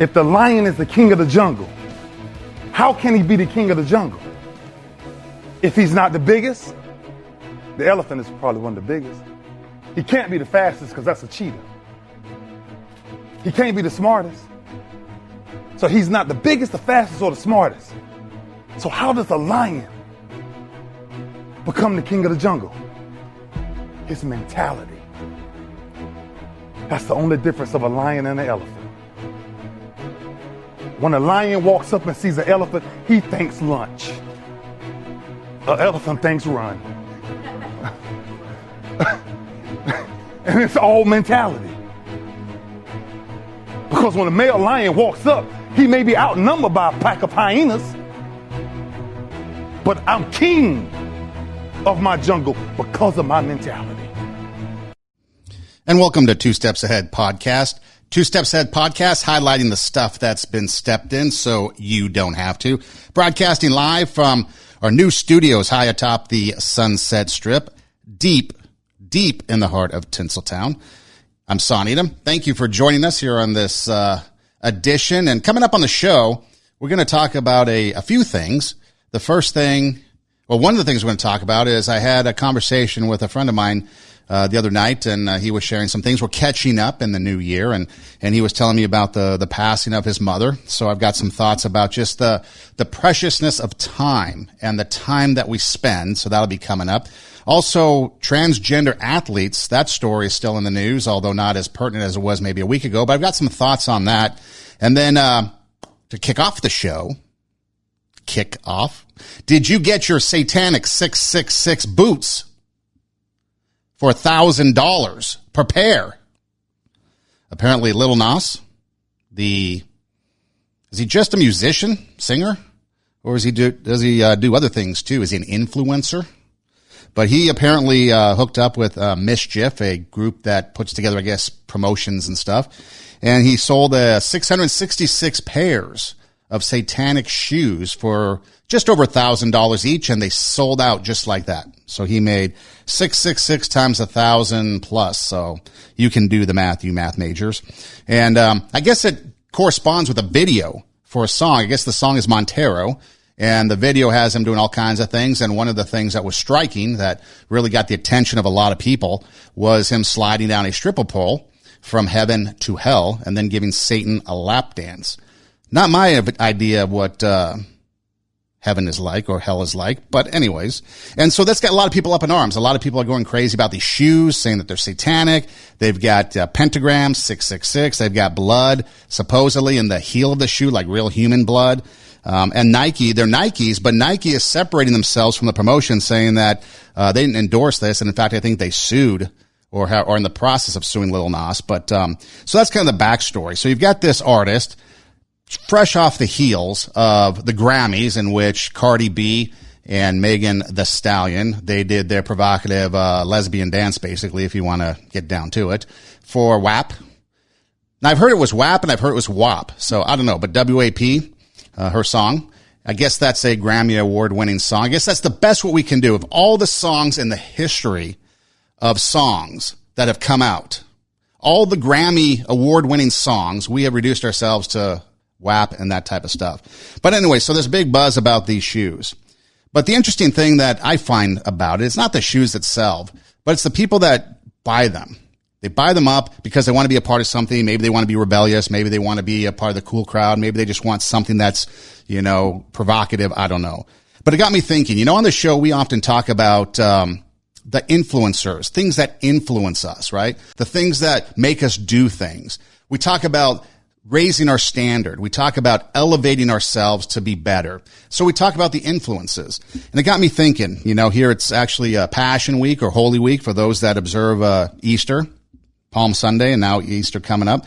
If the lion is the king of the jungle, how can he be the king of the jungle? If he's not the biggest, the elephant is probably one of the biggest. He can't be the fastest because that's a cheetah. He can't be the smartest. So he's not the biggest, the fastest, or the smartest. So how does a lion become the king of the jungle? His mentality. That's the only difference of a lion and an elephant. When a lion walks up and sees an elephant, he thinks lunch. An elephant thinks run. And it's all mentality. Because when a male lion walks up, he may be outnumbered by a pack of hyenas, but I'm king of my jungle because of my mentality. And welcome to Two Steps Ahead Podcast. Two Steps Ahead Podcast, highlighting the stuff that's been stepped in so you don't have to. Broadcasting live from our new studios high atop the Sunset Strip, deep in the heart of Tinseltown. I'm Son Edom. Thank you for joining us here on this edition. And coming up on the show, we're going to talk about a few things. The first thing, one of the things we're going to talk about is I had a conversation with a friend of mine the other night, and he was sharing some things. We're catching up in the new year, and he was telling me about the passing of his mother. So I've got some thoughts about just the preciousness of time and the time that we spend. So that'll be coming up. Also, transgender athletes, that story is still in the news, although not as pertinent as it was maybe a week ago. But I've got some thoughts on that. And then to kick off the show, did you get your satanic 666 boots for $1,000 per pair? Apparently, Lil Nas, is he just a musician, singer, or does he do other things too? Is he an influencer? But he apparently hooked up with Mischief, a group that puts together, I guess, promotions and stuff, and he sold 666 pairs of satanic shoes for just over $1,000 each, and they sold out just like that. So he made 666 times 1,000 plus. So you can do the math, you math majors. And I guess it corresponds with a video for a song. I guess the song is Montero, and the video has him doing all kinds of things. And one of the things that was striking that really got the attention of a lot of people was him sliding down a stripper pole from heaven to hell and then giving Satan a lap dance. Not my idea of what heaven is like or hell is like, but anyways. And so that's got a lot of people up in arms. A lot of people are going crazy about these shoes, saying that they're satanic. They've got pentagrams, 666. They've got blood, supposedly, in the heel of the shoe, like real human blood. And Nike, they're Nikes, but Nike is separating themselves from the promotion, saying that they didn't endorse this. And in fact, I think they sued or in the process of suing Lil Nas. But so that's kind of the backstory. So you've got this artist fresh off the heels of the Grammys, in which Cardi B and Megan Thee Stallion, they did their provocative lesbian dance, basically, if you want to get down to it, for WAP. Now, I've heard it was WAP and I've heard it was WAP, so I don't know, but WAP, her song, I guess that's a Grammy Award-winning song. I guess that's the best what we can do. Of all the songs in the history of songs that have come out, all the Grammy Award-winning songs, we have reduced ourselves to WAP and that type of stuff. But anyway, so there's big buzz about these shoes. But the interesting thing that I find about it, it's not the shoes that sell, but it's the people that buy them. They buy them up because they want to be a part of something. Maybe they want to be rebellious. Maybe they want to be a part of the cool crowd. Maybe they just want something that's, provocative. I don't know. But it got me thinking, on the show, we often talk about the influencers, things that influence us, right? The things that make us do things. We talk about raising our standard. We talk about elevating ourselves to be better. So we talk about the influences. And it got me thinking, here it's actually Passion Week or Holy Week for those that observe Easter, Palm Sunday, and now Easter coming up.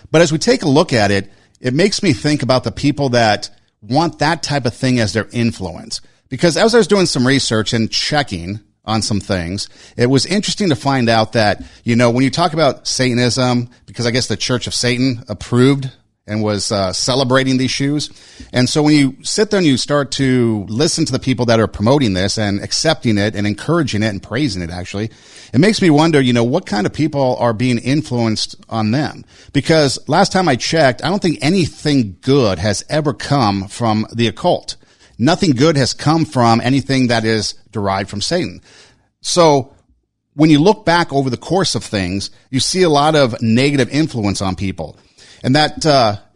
But as we take a look at it, it makes me think about the people that want that type of thing as their influence. Because as I was doing some research and checking on some things, it was interesting to find out that, when you talk about Satanism, because I guess the Church of Satan approved and was celebrating these shoes. And so when you sit there and you start to listen to the people that are promoting this and accepting it and encouraging it and praising it, actually, it makes me wonder, what kind of people are being influenced on them? Because last time I checked, I don't think anything good has ever come from the occult. Nothing good has come from anything that is derived from Satan. So when you look back over the course of things, you see a lot of negative influence on people. And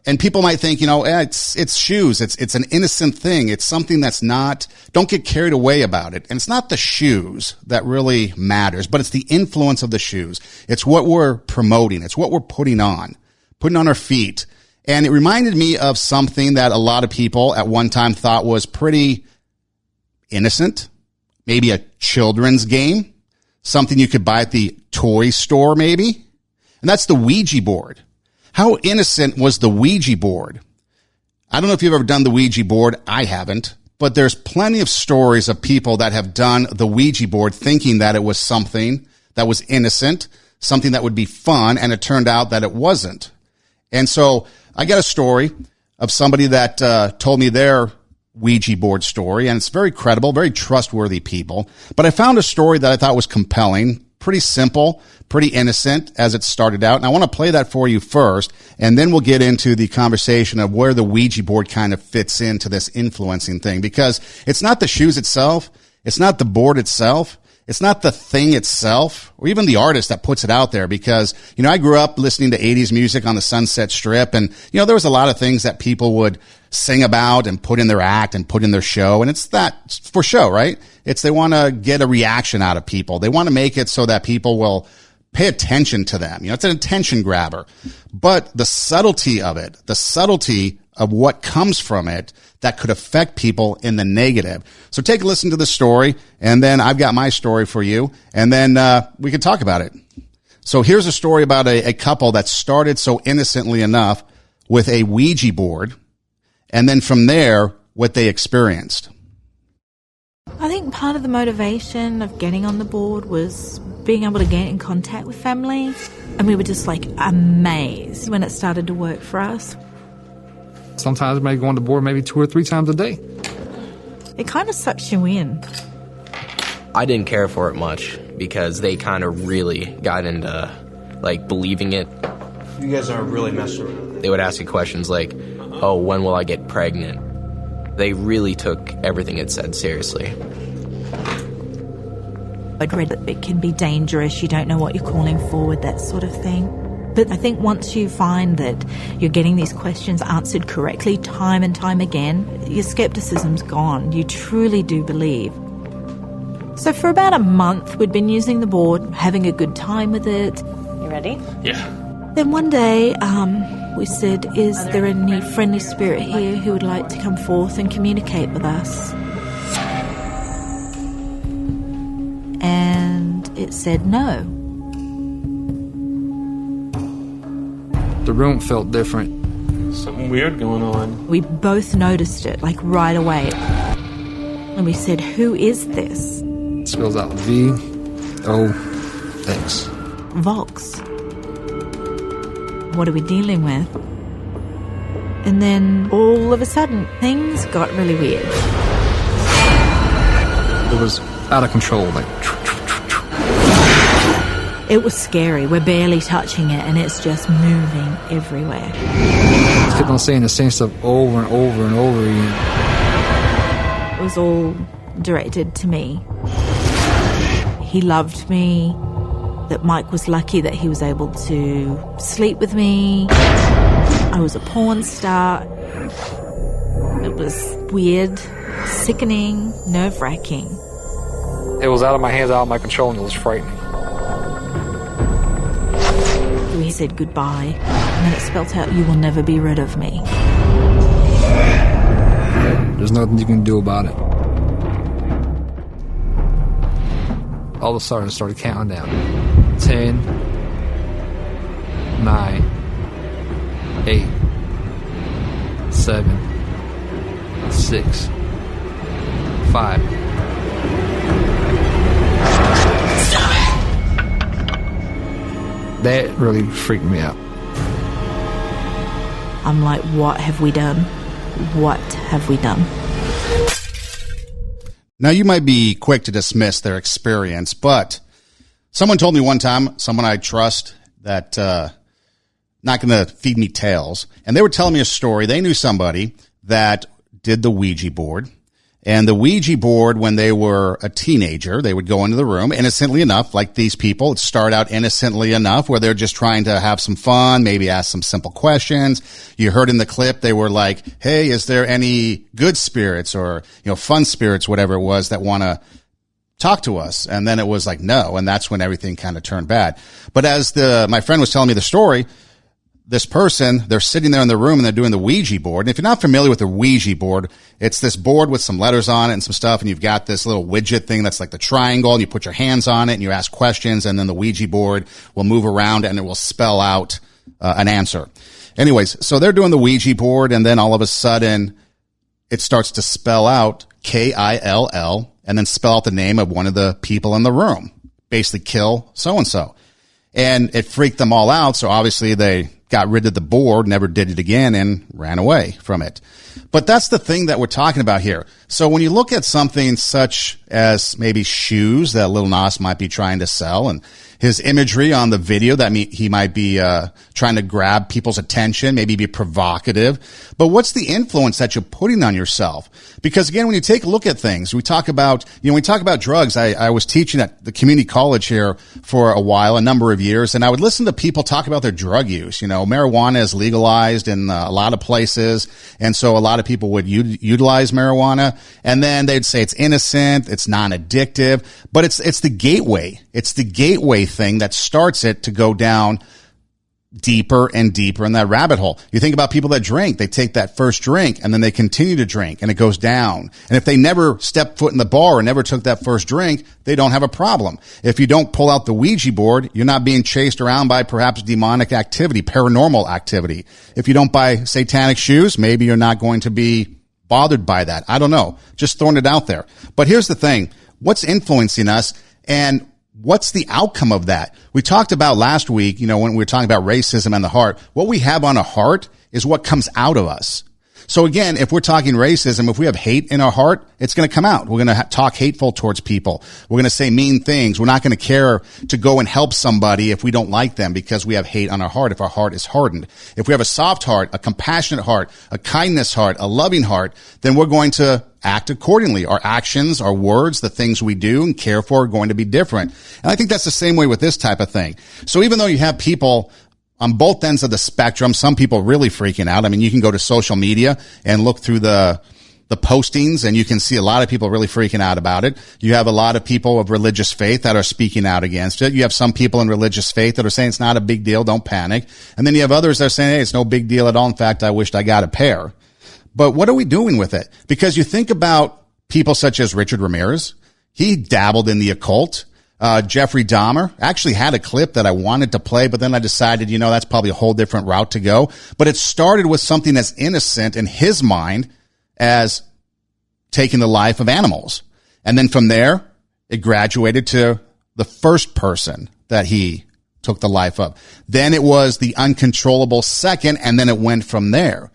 and people might think, it's shoes. It's an innocent thing. It's something that's don't get carried away about it. And it's not the shoes that really matters, but it's the influence of the shoes. It's what we're promoting. It's what we're putting on our feet. And it reminded me of something that a lot of people at one time thought was pretty innocent, maybe a children's game, something you could buy at the toy store maybe. And that's the Ouija board. How innocent was the Ouija board? I don't know if you've ever done the Ouija board. I haven't. But there's plenty of stories of people that have done the Ouija board thinking that it was something that was innocent, something that would be fun, and it turned out that it wasn't. And so I got a story of somebody that told me their Ouija board story, and it's very credible, very trustworthy people. But I found a story that I thought was compelling, pretty simple, pretty innocent as it started out. And I want to play that for you first, and then we'll get into the conversation of where the Ouija board kind of fits into this influencing thing, because it's not the shoes itself. It's not the board itself. It's not the thing itself, or even the artist that puts it out there, because, I grew up listening to 80s music on the Sunset Strip, and, there was a lot of things that people would sing about and put in their act and put in their show, and it's that for show, right? They want to get a reaction out of people. They want to make it so that people will pay attention to them. It's an attention grabber. But the subtlety of it, the subtlety of what comes from it that could affect people in the negative. So take a listen to the story, and then I've got my story for you, and then we can talk about it. So here's a story about a couple that started so innocently enough with a Ouija board, and then from there, what they experienced. I think part of the motivation of getting on the board was being able to get in contact with family, and we were just amazed when it started to work for us. Sometimes I may go on the board maybe 2 or 3 times a day. It kind of sucks you in. I didn't care for it much because they kind of really got into believing it. You guys are really messing around. They would ask you questions like, oh, when will I get pregnant? They really took everything it said seriously. I'd read that it can be dangerous, you don't know what you're calling forward, that sort of thing. But I think once you find that you're getting these questions answered correctly time and time again, your skepticism's gone. You truly do believe. So for about a month, we'd been using the board, having a good time with it. You ready? Yeah. Then one day, we said, is there any friendly spirit here who would like to come forth and communicate with us? And it said no. The room felt different. Something weird going on. We both noticed it, right away. And we said, who is this? It spells out V-O-X. Vox. What are we dealing with? And then all of a sudden, things got really weird. It was out of control, It was scary. We're barely touching it, and it's just moving everywhere. I kept on saying the same stuff over and over and over again. It was all directed to me. He loved me, that Mike was lucky that he was able to sleep with me. I was a porn star. It was weird, sickening, nerve-wracking. It was out of my hands, out of my control, and it was frightening. We said goodbye, and then it spelt out, you will never be rid of me. There's nothing you can do about it. All of a sudden, it started counting down. 10, 9, 8, 7, 6, 5. That really freaked me out. I'm like, what have we done? What have we done? Now, you might be quick to dismiss their experience, but someone told me one time, someone I trust, that not going to feed me tales, and they were telling me a story. They knew somebody that did the Ouija board. And the Ouija board, when they were a teenager, they would go into the room, innocently enough, like these people, it start out innocently enough, where they're just trying to have some fun, maybe ask some simple questions. You heard in the clip, they were like, hey, is there any good spirits or, fun spirits, whatever it was, that want to talk to us? And then it was like, no. And that's when everything kind of turned bad. But as my friend was telling me the story, this person, they're sitting there in the room and they're doing the Ouija board. And if you're not familiar with the Ouija board, it's this board with some letters on it and some stuff. And you've got this little widget thing that's like the triangle, and you put your hands on it and you ask questions, and then the Ouija board will move around and it will spell out an answer. Anyways, so they're doing the Ouija board, and then all of a sudden it starts to spell out Kill, and then spell out the name of one of the people in the room. Basically, kill so-and-so. And it freaked them all out. So obviously they got rid of the board, never did it again, and ran away from it. But that's the thing that we're talking about here. So when you look at something such as maybe shoes that Lil Nas might be trying to sell, and his imagery on the video that he might be trying to grab people's attention, maybe be provocative. But what's the influence that you're putting on yourself? Because again, when you take a look at things, we talk about, when we talk about drugs, I was teaching at the community college here for a while, a number of years, and I would listen to people talk about their drug use. Marijuana is legalized in a lot of places, and so a lot of people would utilize marijuana, and then they'd say it's innocent, it's non-addictive, but it's the gateway. It's the gateway thing that starts it to go down deeper and deeper in that rabbit hole. You think about people that drink, they take that first drink and then they continue to drink and it goes down. And if they never stepped foot in the bar or never took that first drink, they don't have a problem. If you don't pull out the Ouija board, you're not being chased around by perhaps demonic activity, paranormal activity. If you don't buy satanic shoes, maybe you're not going to be bothered by that. I don't know. Just throwing it out there. But here's the thing. What's influencing us, and what's the outcome of that? We talked about last week, when we were talking about racism and the heart, what we have on a heart is what comes out of us. So again, if we're talking racism, if we have hate in our heart, it's going to come out. We're going to talk hateful towards people. We're going to say mean things. We're not going to care to go and help somebody if we don't like them because we have hate on our heart, if our heart is hardened. If we have a soft heart, a compassionate heart, a kindness heart, a loving heart, then we're going to act accordingly. Our actions, our words, the things we do and care for are going to be different. And I think that's the same way with this type of thing. So even though you have people on both ends of the spectrum, some people really freaking out. I mean, you can go to social media and look through the postings, and you can see a lot of people really freaking out about it. You have a lot of people of religious faith that are speaking out against it. You have some people in religious faith that are saying it's not a big deal, don't panic. And then you have others that are saying, hey, it's no big deal at all. In fact, I wished I got a pair. But what are we doing with it? Because you think about people such as Richard Ramirez. He dabbled in the occult. Jeffrey Dahmer actually had a clip that I wanted to play, but then I decided, that's probably a whole different route to go. But it started with something as innocent in his mind as taking the life of animals. And then from there, it graduated to the first person that he took the life of. Then it was the uncontrollable second, and then it went from there.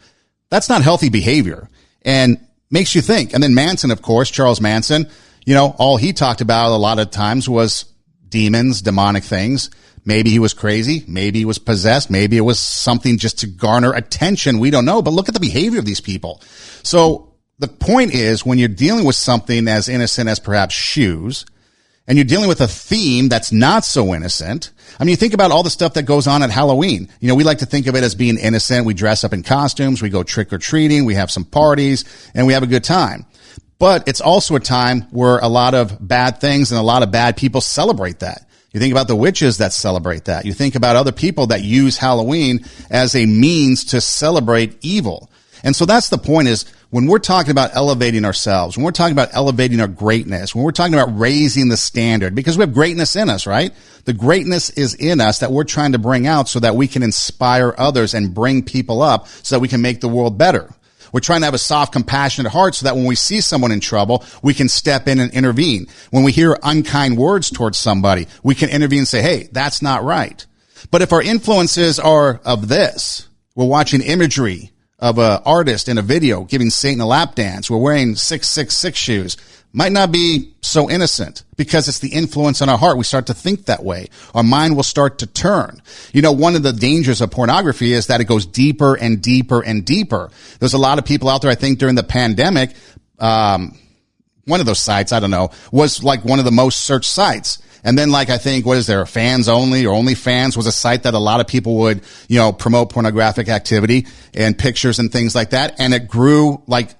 That's not healthy behavior and makes you think. And then Manson, of course, Charles Manson, all he talked about a lot of times was demons, demonic things. Maybe he was crazy. Maybe he was possessed. Maybe it was something just to garner attention. We don't know. But look at the behavior of these people. So the point is, when you're dealing with something as innocent as perhaps shoes, and you're dealing with a theme that's not so innocent. I mean, you think about all the stuff that goes on at Halloween. We like to think of it as being innocent. We dress up in costumes. We go trick-or-treating. We have some parties, and we have a good time. But it's also a time where a lot of bad things and a lot of bad people celebrate that. You think about the witches that celebrate that. You think about other people that use Halloween as a means to celebrate evil. And so that's the point, is when we're talking about elevating ourselves, when we're talking about elevating our greatness, when we're talking about raising the standard, because we have greatness in us, right? The greatness is in us that we're trying to bring out so that we can inspire others and bring people up so that we can make the world better. We're trying to have a soft, compassionate heart so that when we see someone in trouble, we can step in and intervene. When we hear unkind words towards somebody, we can intervene and say, hey, that's not right. But if our influences are of this, We're watching imagery of an artist in a video giving Satan a lap dance. We're wearing 666 shoes. Might not be so innocent because it's the influence on our heart. We start to think that way. Our mind will start to turn. You know, one of the dangers of pornography is that it goes deeper and deeper and deeper. There's a lot of people out there, I think, during the pandemic, one of those sites, I don't know, was like one of the most searched sites. And then like, I think, what is there, Fans Only or OnlyFans was a site that a lot of people would, you know, promote pornographic activity and pictures and things like that. And it grew like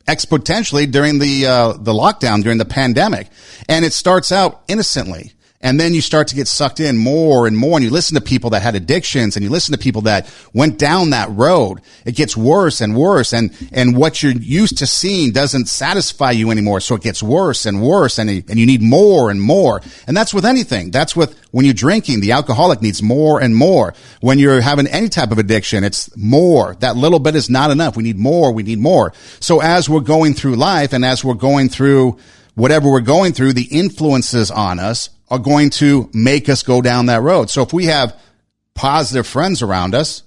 exponentially during the lockdown, during the pandemic. And it starts out innocently. And then you start to get sucked in more and more. And you listen to people that had addictions and you listen to people that went down that road. It gets worse and worse. And what you're used to seeing doesn't satisfy you anymore. So it gets worse and worse. And you need more and more. And that's with anything. That's with when you're drinking, the alcoholic needs more and more. When you're having any type of addiction, it's more. That little bit is not enough. We need more. We need more. So as we're going through life and as we're going through whatever we're going through, the influences on us are going to make us go down that road. So if we have positive friends around us,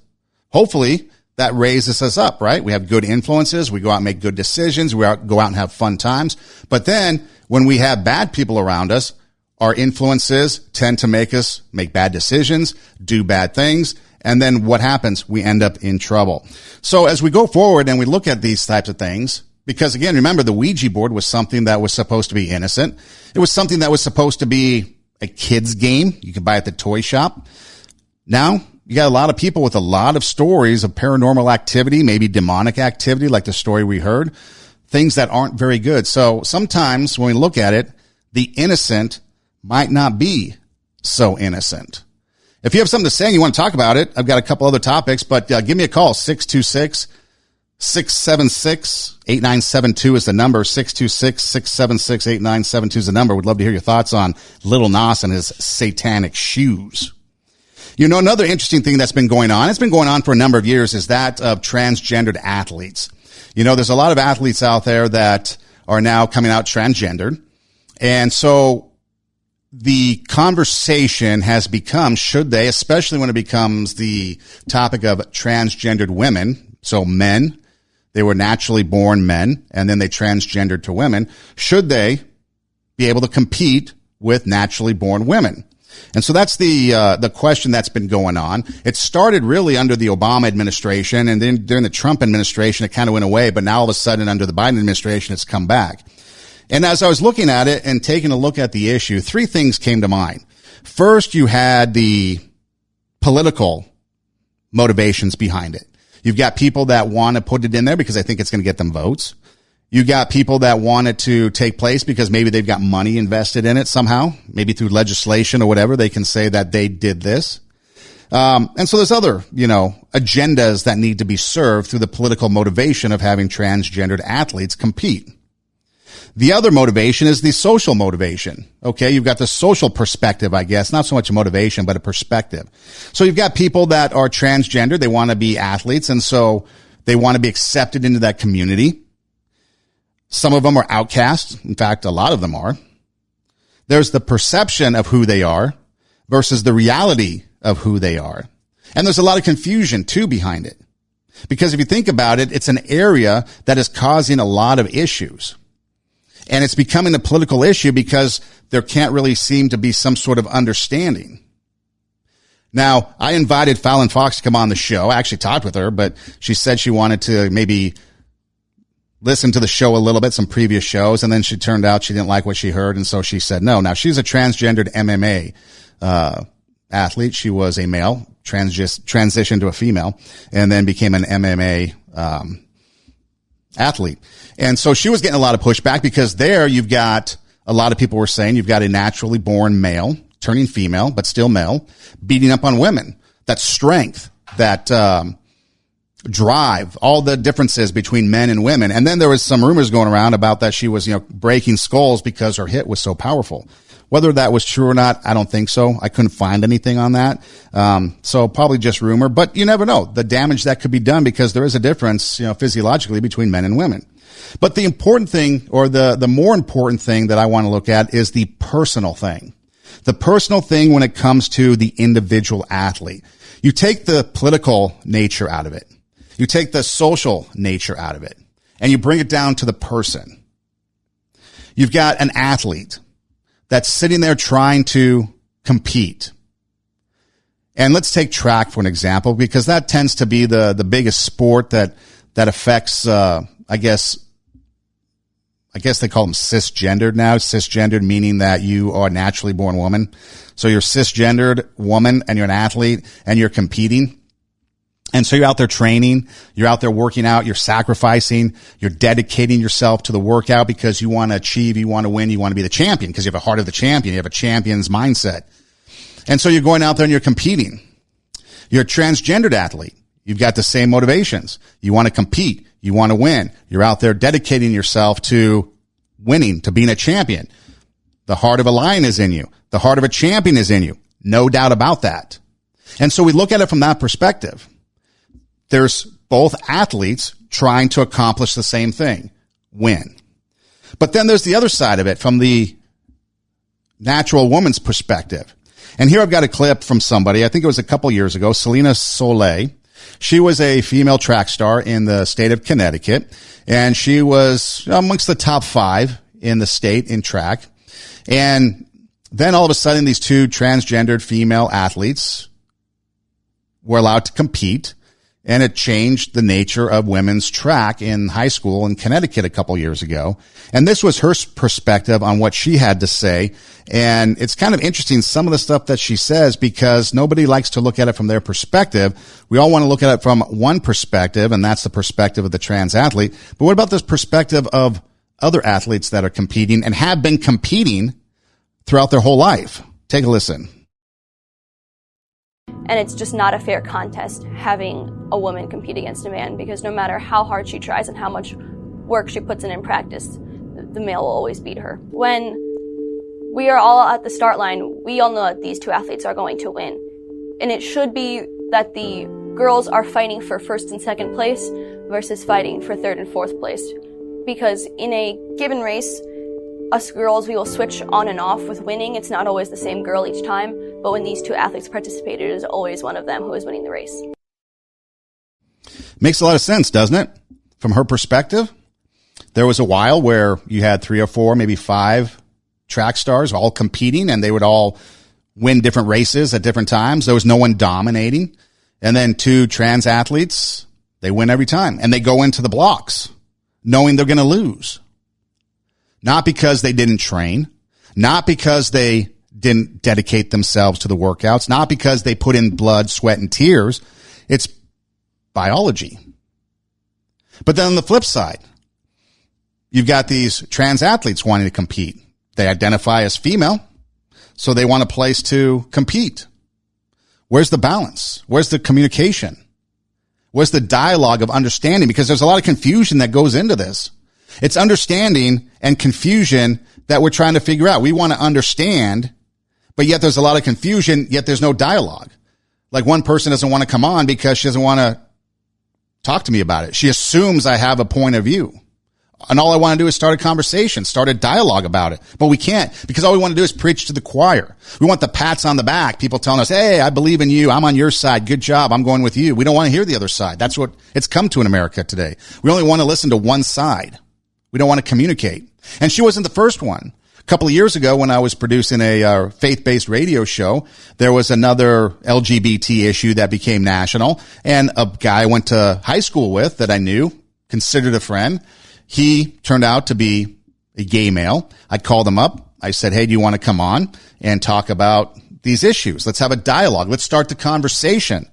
hopefully that raises us up, right? We have good influences. We go out and make good decisions. We go out and have fun times. But then when we have bad people around us, our influences tend to make us make bad decisions, do bad things. And then what happens? We end up in trouble. So as we go forward and we look at these types of things, because again, remember the Ouija board was something that was supposed to be innocent. It was something that was supposed to be a kid's game. You could buy at the toy shop. Now you got a lot of people with a lot of stories of paranormal activity, maybe demonic activity, like the story we heard, things that aren't very good. So sometimes when we look at it, the innocent might not be so innocent. If you have something to say and you want to talk about it, I've got a couple other topics, but give me a call. 626-676-8972 is the number. 626-676-8972 is the number. We'd love to hear your thoughts on Lil Nas and his satanic shoes. You know, another interesting thing that's been going on, it's been going on for a number of years, is that of transgendered athletes. You know, there's a lot of athletes out there that are now coming out transgendered. And so the conversation has become, should they, especially when it becomes the topic of transgendered women, so men, they were naturally born men, and then they transgendered to women. Should they be able to compete with naturally born women? And so that's the question that's been going on. It started really under the Obama administration, and then during the Trump administration, it kind of went away. But now all of a sudden, under the Biden administration, it's come back. And as I was looking at it and taking a look at the issue, three things came to mind. First, you had the political motivations behind it. You've got people that want to put it in there because they think it's going to get them votes. You got people that want it to take place because maybe they've got money invested in it somehow, maybe through legislation or whatever. They can say that they did this. And so there's other, you know, agendas that need to be served through the political motivation of having transgendered athletes compete. The other motivation is the social motivation. Okay. You've got the social perspective, I guess, not so much a motivation, but a perspective. So you've got people that are transgender. They want to be athletes. And so they want to be accepted into that community. Some of them are outcasts. In fact, a lot of them are. There's the perception of who they are versus the reality of who they are. And there's a lot of confusion too behind it. Because if you think about it, it's an area that is causing a lot of issues. And it's becoming a political issue because there can't really seem to be some sort of understanding. Now, I invited Fallon Fox to come on the show. I actually talked with her, but she said she wanted to maybe listen to the show a little bit, some previous shows, and then she turned out she didn't like what she heard, and so she said no. Now, she's a transgendered MMA athlete. She was a male, transitioned to a female, and then became an MMA athlete. And so she was getting a lot of pushback because there you've got a lot of people were saying you've got a naturally born male turning female, but still male, beating up on women. That strength, that drive, all the differences between men and women. And then there was some rumors going around about that she was, you know, breaking skulls because her hit was so powerful. Whether that was true or not, I don't think so. I couldn't find anything on that. So probably just rumor, but you never know the damage that could be done because there is a difference, you know, physiologically between men and women. But the important thing, or the more important thing that I want to look at is the personal thing. The personal thing when it comes to the individual athlete. You take the political nature out of it. You take the social nature out of it, and you bring it down to the person. You've got an athlete that's sitting there trying to compete. And let's take track for an example, because that tends to be the biggest sport that affects, I guess they call them cisgendered now. Cisgendered meaning that you are a naturally born woman. So you're a cisgendered woman and you're an athlete and you're competing. And so you're out there training, you're out there working out, you're sacrificing, you're dedicating yourself to the workout because you want to achieve, you want to win, you want to be the champion because you have a heart of the champion, you have a champion's mindset. And so you're going out there and you're competing. You're a transgendered athlete. You've got the same motivations. You want to compete. You want to win. You're out there dedicating yourself to winning, to being a champion. The heart of a lion is in you. The heart of a champion is in you. No doubt about that. And so we look at it from that perspective. There's both athletes trying to accomplish the same thing, win. But then there's the other side of it from the natural woman's perspective. And here I've got a clip from somebody, I think it was a couple years ago, Selena Soleil. She was a female track star in the state of Connecticut, and she was amongst the top 5 in the state in track. And then all of a sudden, these 2 transgendered female athletes were allowed to compete, and it changed the nature of women's track in high school in Connecticut a couple years ago. And this was her perspective on what she had to say. And it's kind of interesting, some of the stuff that she says, because nobody likes to look at it from their perspective. We all want to look at it from one perspective, and that's the perspective of the trans athlete. But what about this perspective of other athletes that are competing and have been competing throughout their whole life? Take a listen. And it's just not a fair contest having a woman compete against a man, because no matter how hard she tries and how much work she puts in practice, the male will always beat her. When we are all at the start line, we all know that these 2 athletes are going to win. And it should be that the girls are fighting for 1st and 2nd place versus fighting for 3rd and 4th place. Because in a given race, us girls, we will switch on and off with winning. It's not always the same girl each time, but when these 2 athletes participated, it is always one of them who is winning the race. Makes a lot of sense, doesn't it? From her perspective, there was a while where you had 3 or 4, maybe 5 track stars all competing, and they would all win different races at different times. There was no one dominating. And then 2 trans athletes, they win every time, and they go into the blocks knowing they're going to lose. Not because they didn't train, not because they didn't dedicate themselves to the workouts, not because they put in blood, sweat, and tears. It's biology. But then on the flip side, you've got these trans athletes wanting to compete. They identify as female, so they want a place to compete. Where's the balance? Where's the communication? Where's the dialogue of understanding? Because there's a lot of confusion that goes into this. It's understanding and confusion that we're trying to figure out. We want to understand, but yet there's a lot of confusion, yet there's no dialogue. Like one person doesn't want to come on because she doesn't want to talk to me about it. She assumes I have a point of view. And all I want to do is start a conversation, start a dialogue about it. But we can't, because all we want to do is preach to the choir. We want the pats on the back, people telling us, hey, I believe in you. I'm on your side. Good job. I'm going with you. We don't want to hear the other side. That's what it's come to in America today. We only want to listen to one side. We don't want to communicate. And she wasn't the first one. A couple of years ago, when I was producing a faith-based radio show, there was another LGBT issue that became national. And a guy I went to high school with that I knew, considered a friend, he turned out to be a gay male. I called him up. I said, hey, do you want to come on and talk about these issues? Let's have a dialogue. Let's start the conversation.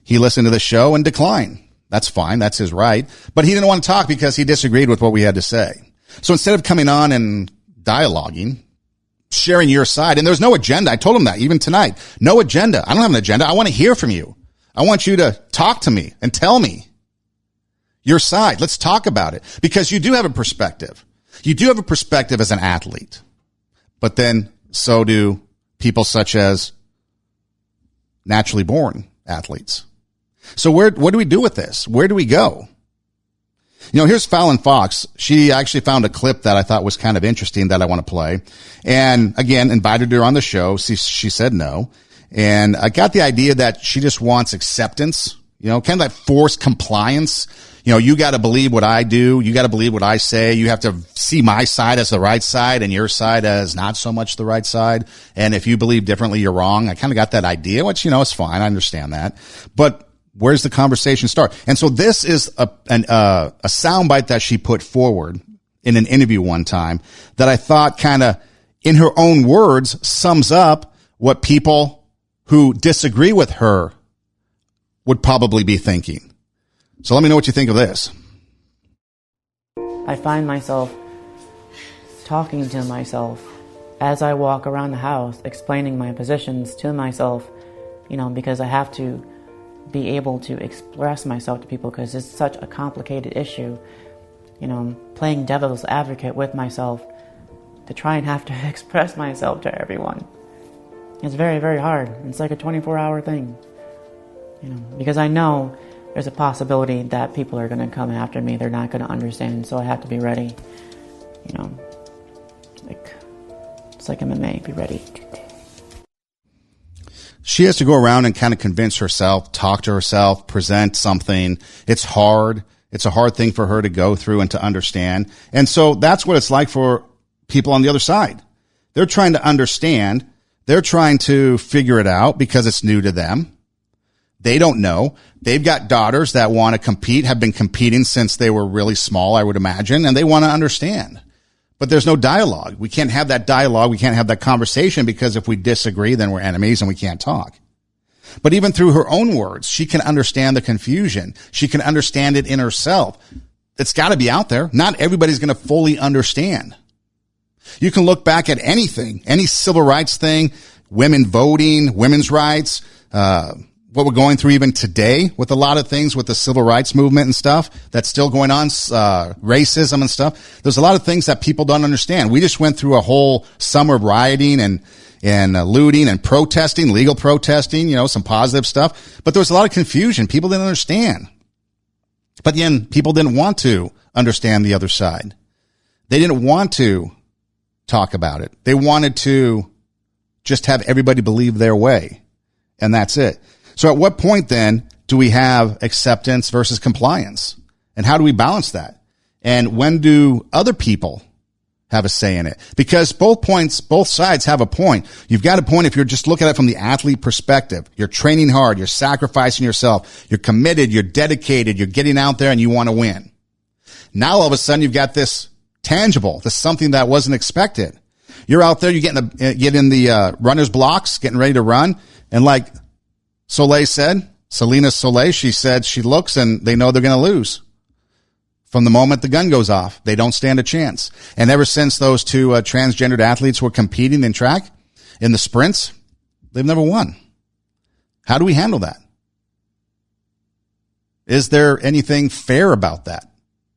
He listened to the show and declined. That's fine. That's his right. But he didn't want to talk because he disagreed with what we had to say. So instead of coming on and dialoguing, sharing your side, and there's no agenda. I told him that even tonight. No agenda. I don't have an agenda. I want to hear from you. I want you to talk to me and tell me your side. Let's talk about it, because you do have a perspective. You do have a perspective as an athlete, but then so do people such as naturally born athletes. So what do we do with this? Where do we go? You know, here's Fallon Fox. She actually found a clip that I thought was kind of interesting that I want to play. And again, invited her on the show. She said no. And I got the idea that she just wants acceptance, kind of that forced compliance. You got to believe what I do. You got to believe what I say. You have to see my side as the right side and your side as not so much the right side. And if you believe differently, you're wrong. I kind of got that idea, which, is fine. I understand that. But where's the conversation start? And so this is a soundbite that she put forward in an interview one time that I thought kind of, in her own words, sums up what people who disagree with her would probably be thinking. So let me know what you think of this. I find myself talking to myself as I walk around the house, explaining my positions to myself, because I have to be able to express myself to people because it's such a complicated issue. Playing devil's advocate with myself to try and have to express myself to everyone. It's very, very hard. It's like a 24-hour thing, because I know there's a possibility that people are going to come after me. They're not going to understand, so I have to be ready. It's like MMA, be ready. She has to go around and kind of convince herself, talk to herself, present something. It's hard. It's a hard thing for her to go through and to understand. And so that's what it's like for people on the other side. They're trying to understand. They're trying to figure it out because it's new to them. They don't know. They've got daughters that want to compete, have been competing since they were really small, I would imagine, and they want to understand. But there's no dialogue. We can't have that dialogue. We can't have that conversation because if we disagree, then we're enemies and we can't talk. But even through her own words, she can understand the confusion. She can understand it in herself. It's got to be out there. Not everybody's going to fully understand. You can look back at anything, any civil rights thing, women voting, women's rights, what we're going through even today with a lot of things with the civil rights movement and stuff that's still going on, racism and stuff. There's a lot of things that people don't understand. We just went through a whole summer of rioting and looting and protesting, legal protesting, some positive stuff. But there was a lot of confusion. People didn't understand. But then people didn't want to understand the other side. They didn't want to talk about it. They wanted to just have everybody believe their way. And that's it. So at what point then do we have acceptance versus compliance? And how do we balance that? And when do other people have a say in it? Because both sides have a point. You've got a point if you're just looking at it from the athlete perspective. You're training hard. You're sacrificing yourself. You're committed. You're dedicated. You're getting out there and you want to win. Now all of a sudden you've got this tangible, this something that wasn't expected. You're out there, you get in the runner's blocks, getting ready to run. And like Selena Soleil, she said she looks and they know they're going to lose. From the moment the gun goes off, they don't stand a chance. And ever since those two transgendered athletes were competing in track, in the sprints, they've never won. How do we handle that? Is there anything fair about that?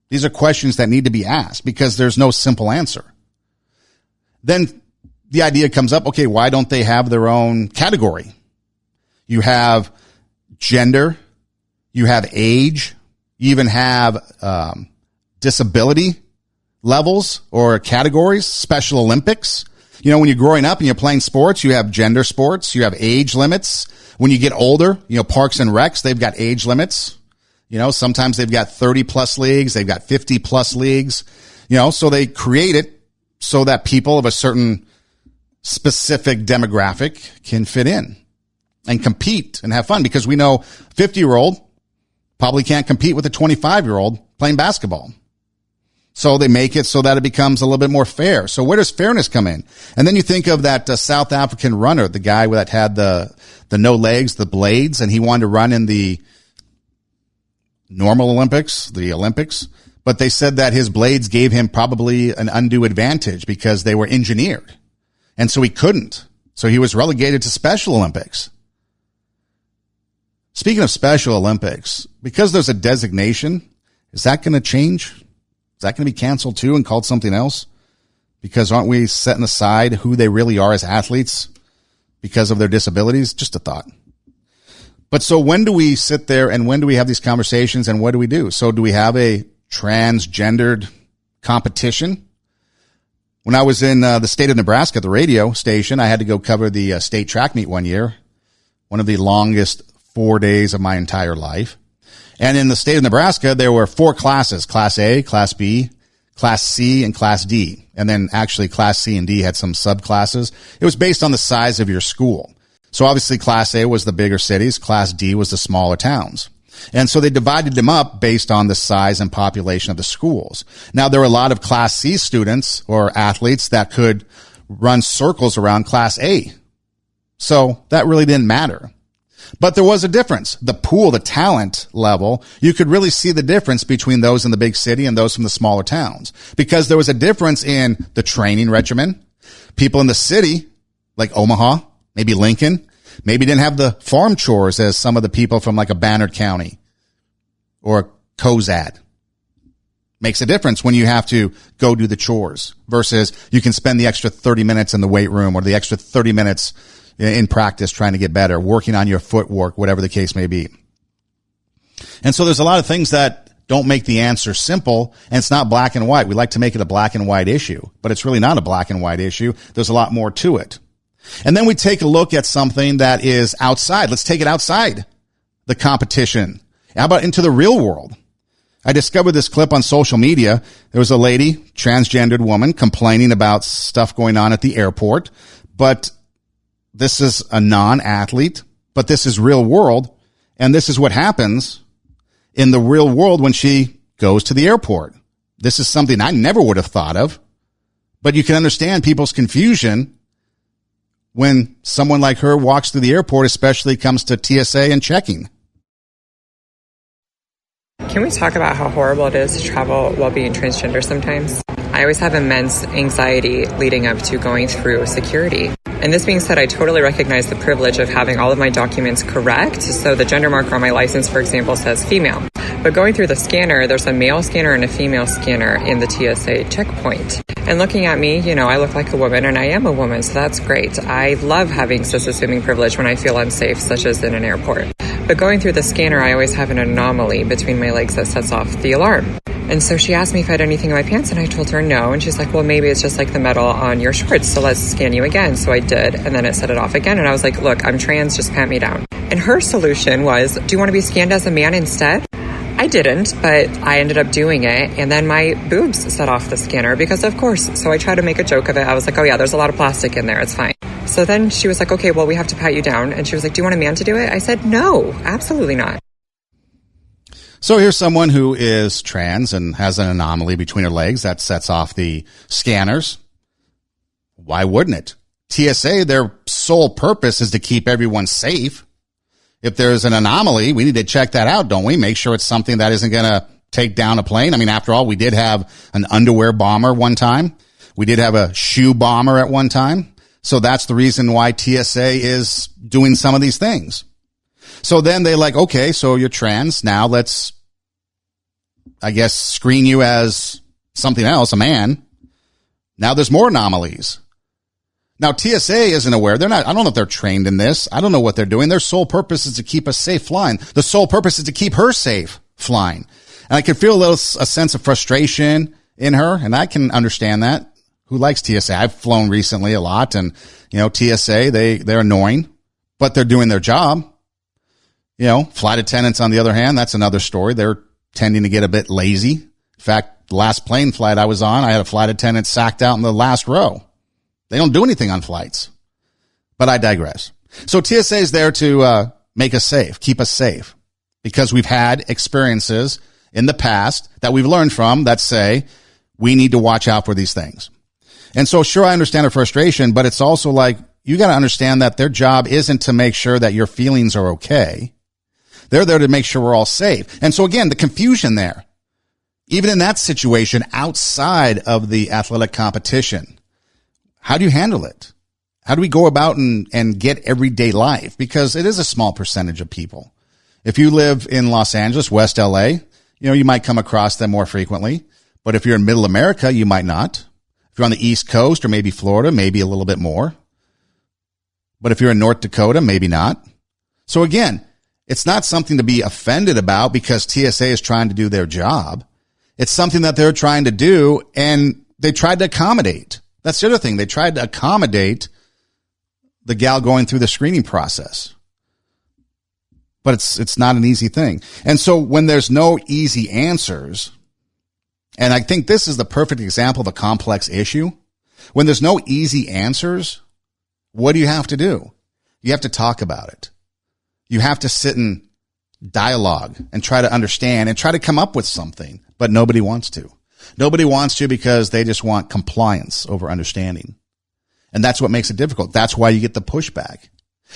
These are questions that need to be asked because there's no simple answer. Then the idea comes up, okay, why don't they have their own category? You have gender, you have age, you even have disability levels or categories, Special Olympics. When you're growing up and you're playing sports, you have gender sports, you have age limits. When you get older, Parks and Recs, they've got age limits. Sometimes they've got 30 plus leagues, they've got 50 plus leagues, so they create it so that people of a certain specific demographic can fit in and compete and have fun, because we know 50-year-old probably can't compete with a 25-year-old playing basketball. So they make it so that it becomes a little bit more fair. So where does fairness come in? And then you think of that South African runner, the guy that had the no legs, the blades, and he wanted to run in the normal Olympics, the Olympics. But they said that his blades gave him probably an undue advantage because they were engineered. And so he couldn't. So he was relegated to Special Olympics. Speaking of Special Olympics, because there's a designation, is that going to change? Is that going to be canceled too and called something else? Because aren't we setting aside who they really are as athletes because of their disabilities? Just a thought. But so when do we sit there and when do we have these conversations and what do we do? So do we have a transgendered competition? When I was in the state of Nebraska, the radio station, I had to go cover the state track meet one year. one of the longest 4 days of my entire life. And in the state of Nebraska, there were 4 classes, Class A, Class B, Class C, and Class D. And then actually Class C and D had some subclasses. It was based on the size of your school. So obviously Class A was the bigger cities. Class D was the smaller towns. And so they divided them up based on the size and population of the schools. Now, there were a lot of Class C students or athletes that could run circles around Class A. So that really didn't matter. But there was a difference. The pool, the talent level, you could really see the difference between those in the big city and those from the smaller towns, because there was a difference in the training regimen. People in the city, like Omaha, maybe Lincoln, maybe didn't have the farm chores as some of the people from like a Banner County or Cozad. Makes a difference when you have to go do the chores versus you can spend the extra 30 minutes in the weight room or the extra 30 minutes in practice trying to get better, working on your footwork, whatever the case may be. And so there's a lot of things that don't make the answer simple, and it's not black and white. We like to make it a black and white issue, but it's really not a black and white issue. There's a lot more to it. And then we take a look at something that is outside. Let's take it outside the competition. How about into the real world? I discovered this clip on social media. There was a lady, transgendered woman, complaining about stuff going on at the airport, but this is a non-athlete, but this is real world. And this is what happens in the real world when she goes to the airport. This is something I never would have thought of, but you can understand people's confusion when someone like her walks through the airport, especially comes to TSA and checking. Can we talk about how horrible it is to travel while being transgender sometimes? I always have immense anxiety leading up to going through security. And this being said, I totally recognize the privilege of having all of my documents correct. So the gender marker on my license, for example, says female. But going through the scanner, there's a male scanner and a female scanner in the TSA checkpoint. And looking at me, you know, I look like a woman and I am a woman, so that's great. I love having cis-assuming privilege when I feel unsafe, such as in an airport. But going through the scanner, I always have an anomaly between my legs that sets off the alarm. And so she asked me if I had anything in my pants, and I told her no. And she's like, well, maybe it's just like the metal on your shorts, so let's scan you again. So I did, and then it set it off again. And I was like, look, I'm trans, just pat me down. And her solution was, do you want to be scanned as a man instead? I didn't, but I ended up doing it, and then my boobs set off the scanner because, of course. So I tried to make a joke of it. I was like, oh yeah, there's a lot of plastic in there, it's fine. So then she was like, okay, well, we have to pat you down. And she was like, do you want a man to do it? I said, no, absolutely not. So here's someone who is trans and has an anomaly between her legs that sets off the scanners. Why wouldn't it? TSA, their sole purpose is to keep everyone safe. If there's an anomaly, we need to check that out, don't we? Make sure it's something that isn't going to take down a plane. I mean, after all, we did have an underwear bomber one time. We did have a shoe bomber at one time. So that's the reason why TSA is doing some of these things. So then they like, okay, so you're trans. Now let's, I guess, screen you as something else, a man. Now there's more anomalies. Now TSA isn't aware. I don't know if they're trained in this. I don't know what they're doing. Their sole purpose is to keep us safe flying. The sole purpose is to keep her safe flying. And I can feel a sense of frustration in her, and I can understand that. Who likes TSA? I've flown recently a lot, and, you know, TSA, they're annoying, but they're doing their job. You know, flight attendants, on the other hand, that's another story. They're tending to get a bit lazy. In fact, the last plane flight I was on, I had a flight attendant sacked out in the last row. They don't do anything on flights. But I digress. So TSA is there to make us safe, keep us safe, because we've had experiences in the past that we've learned from that say we need to watch out for these things. And so, sure, I understand her frustration, but it's also like, you got to understand that their job isn't to make sure that your feelings are okay. They're there to make sure we're all safe. And so, again, the confusion there, even in that situation outside of the athletic competition, how do you handle it? How do we go about and get everyday life? Because it is a small percentage of people. If you live in Los Angeles, West LA, you know, you might come across them more frequently. But if you're in Middle America, you might not. If you're on the East Coast or maybe Florida, maybe a little bit more. But if you're in North Dakota, maybe not. So again, it's not something to be offended about because TSA is trying to do their job. It's something that they're trying to do, and they tried to accommodate. That's the other thing. They tried to accommodate the gal going through the screening process. but it's not an easy thing. And so when there's no easy answers, and I think this is the perfect example of a complex issue. When there's no easy answers, what do you have to do? You have to talk about it. You have to sit in dialogue and try to understand and try to come up with something, but nobody wants to. Nobody wants to because they just want compliance over understanding. And that's what makes it difficult. That's why you get the pushback.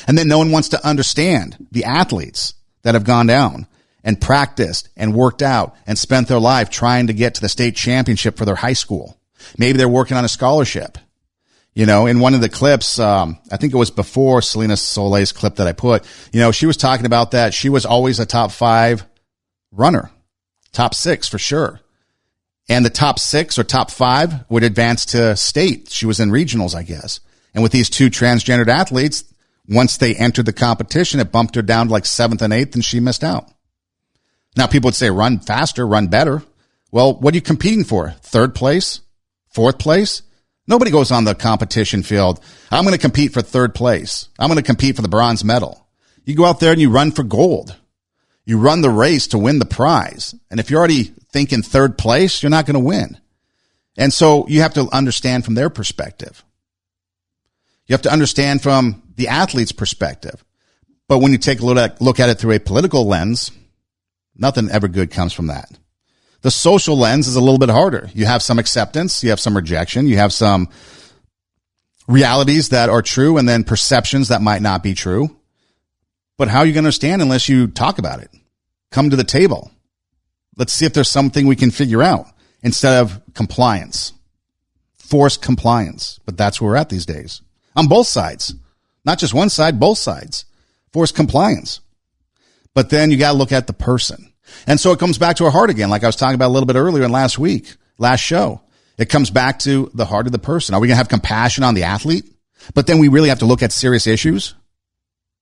And then no one wants to understand the athletes that have gone down and practiced and worked out and spent their life trying to get to the state championship for their high school. Maybe they're working on a scholarship. You know, in one of the clips, I think it was before Selena Soleil's clip that I put, you know, she was talking about that she was always a top 5 runner, top 6 for sure. And the top 6 or top 5 would advance to state. She was in regionals, I guess. And with these 2 transgendered athletes, once they entered the competition, it bumped her down to like 7th and 8th and she missed out. Now people would say run faster, run better. Well, what are you competing for? 3rd place? 4th place? Nobody goes on the competition field. I'm going to compete for 3rd place. I'm going to compete for the bronze medal. You go out there and you run for gold. You run the race to win the prize. And if you're already thinking 3rd place, you're not going to win. And so you have to understand from their perspective. You have to understand from the athlete's perspective. But when you take a look at it through a political lens, nothing ever good comes from that. The social lens is a little bit harder. You have some acceptance, you have some rejection, you have some realities that are true and then perceptions that might not be true. But how are you going to understand unless you talk about it? Come to the table. Let's see if there's something we can figure out instead of compliance, forced compliance. But that's where we're at these days on both sides, not just one side, both sides, forced compliance. But then you got to look at the person. And so it comes back to our heart again, like I was talking about a little bit earlier in last show. It comes back to the heart of the person. Are we going to have compassion on the athlete? But then we really have to look at serious issues.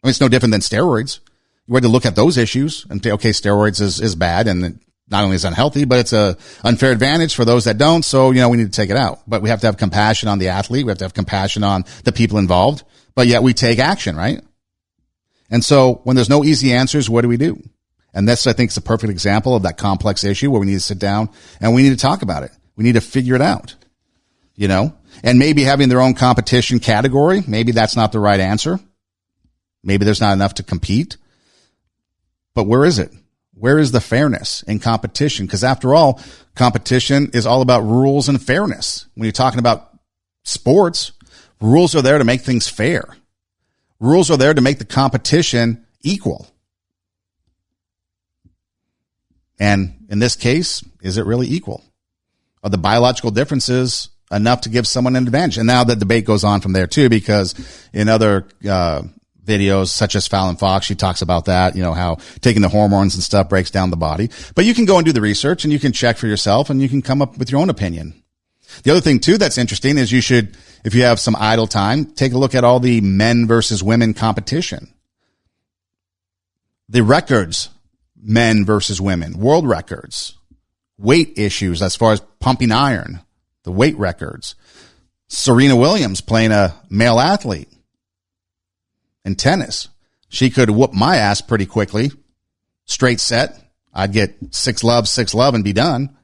I mean, it's no different than steroids. You have to look at those issues and say, okay, steroids is bad. And not only is it unhealthy, but it's a unfair advantage for those that don't. So, you know, we need to take it out. But we have to have compassion on the athlete. We have to have compassion on the people involved. But yet we take action, right? And so when there's no easy answers, what do we do? And this, I think, is a perfect example of that complex issue where we need to sit down and we need to talk about it. We need to figure it out, you know, and maybe having their own competition category. Maybe that's not the right answer. Maybe there's not enough to compete, but where is it? Where is the fairness in competition? Because after all, competition is all about rules and fairness. When you're talking about sports, rules are there to make things fair. Rules are there to make the competition equal. And in this case, is it really equal? Are the biological differences enough to give someone an advantage? And now the debate goes on from there too, because in other videos such as Fallon Fox, she talks about that, you know, how taking the hormones and stuff breaks down the body. But you can go and do the research and you can check for yourself and you can come up with your own opinion. The other thing too that's interesting is you should, if you have some idle time, take a look at all the men versus women competition. The records, men versus women, world records, weight issues as far as pumping iron, the weight records. Serena Williams playing a male athlete in tennis. She could whoop my ass pretty quickly. Straight set. I'd get 6-love and be done.